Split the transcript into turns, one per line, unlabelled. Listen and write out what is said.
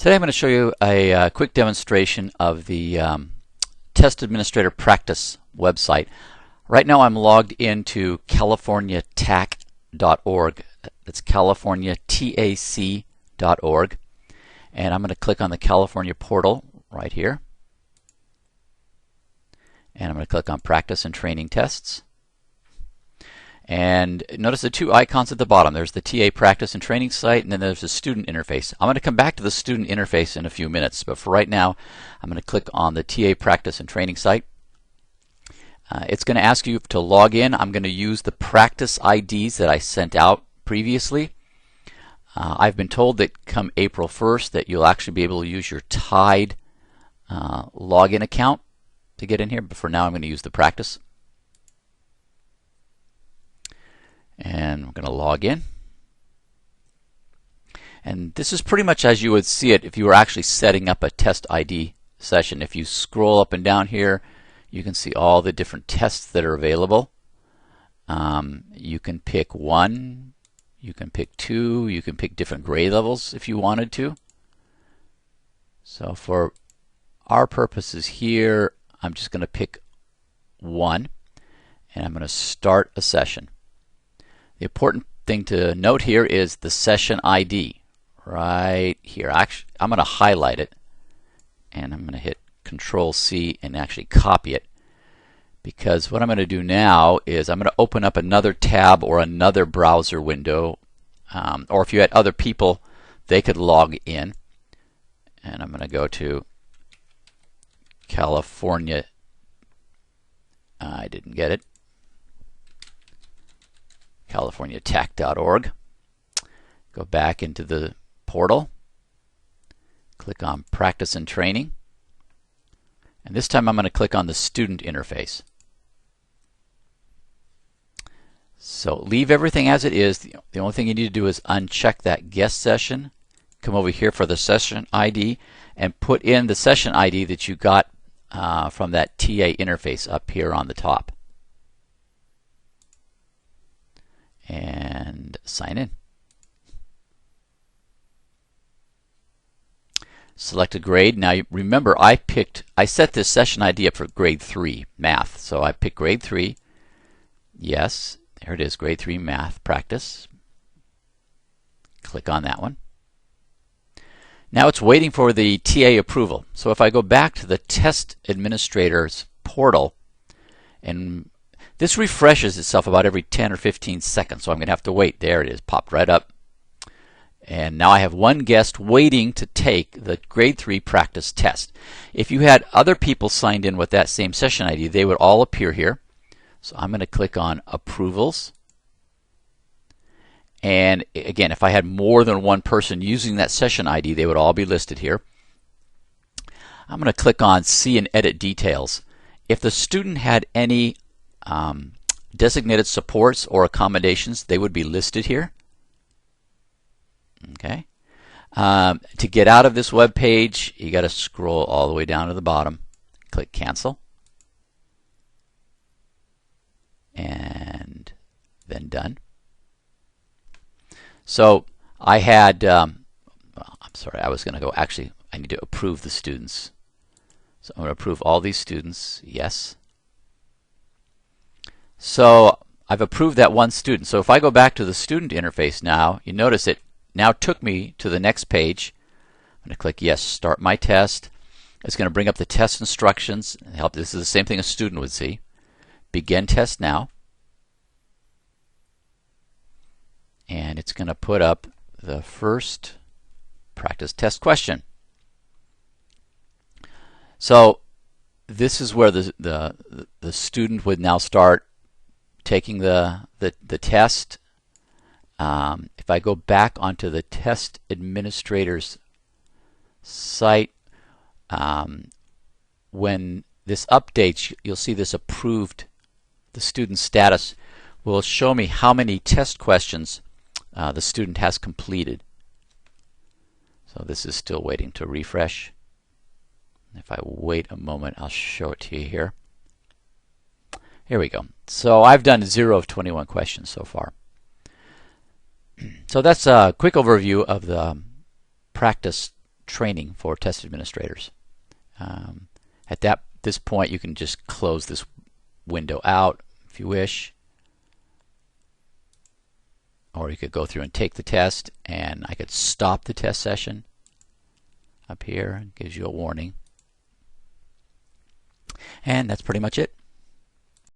Today I'm going to show you a quick demonstration of the Test Administrator Practice website. Right now I'm logged into californiatac.org. That's californiatac.org. And I'm going to click on the California portal right here. And I'm going to click on Practice and Training Tests. And notice the two icons at the bottom. There's the TA Practice and Training site, and then there's the student interface. I'm going to come back to the student interface in a few minutes, but for right now I'm going to click on the TA Practice and Training site. It's going to ask you to log in. I'm going to use the practice IDs that I sent out previously. I've been told that come April 1st that you'll actually be able to use your Tide login account to get in here, but for now I'm going to use the practice. And we're going to log in. And this is pretty much as you would see it if you were actually setting up a test ID session. If you scroll up and down here, you can see all the different tests that are available. You can pick one, you can pick two, you can pick different grade levels if you wanted to. So for our purposes here, I'm just going to pick one, and I'm going to start a session. The important thing to note here is the session ID right here. Actually, I'm going to highlight it, and I'm going to hit Control-C and actually copy it, because what I'm going to do now is I'm going to open up another tab or another browser window, or if you had other people, they could log in. And I'm going to go to California. I didn't get it. californiatac.org. Go back into the portal, click on Practice and Training, and this time I'm going to click on the student interface. So leave everything as it is. The only thing you need to do is uncheck that guest session, come over here for the session ID, and put in the session ID that you got from that TA interface up here on the top. And sign in. Select a grade. Now remember, I set this session ID up for grade 3 math. So I picked grade 3. Yes, there it is, grade 3 math practice. Click on that one. Now it's waiting for the TA approval. So if I go back to the Test Administrator's portal, and this refreshes itself about every 10 or 15 seconds, so I'm going to have to wait. There it is, popped right up. And now I have one guest waiting to take the grade 3 practice test. If you had other people signed in with that same session ID, they would all appear here. So I'm going to click on Approvals. And again, if I had more than one person using that session ID, they would all be listed here. I'm going to click on See and Edit Details. If the student had any designated supports or accommodations, they would be listed here. Okay. To get out of this web page, you got to scroll all the way down to the bottom, click Cancel, and then Done. So I had, I'm sorry, I was going to go, actually, I need to approve the students. So I'm going to approve all these students, yes. So I've approved that one student. So if I go back to the student interface now, you notice it now took me to the next page. I'm going to click Yes, Start My Test. It's going to bring up the test instructions. This is the same thing a student would see. Begin test now. And it's going to put up the first practice test question. So this is where the student would now start taking the test. If I go back onto the Test Administrator's site, when this updates, you'll see this approved. The student status will show me how many test questions the student has completed. So this is still waiting to refresh. If I wait a moment, I'll show it to you here. Here we go. So I've done 0 of 21 questions so far. So that's a quick overview of the practice training for test administrators. At this point, you can just close this window out if you wish, or you could go through and take the test, and I could stop the test session up here. It gives you a warning. And that's pretty much it.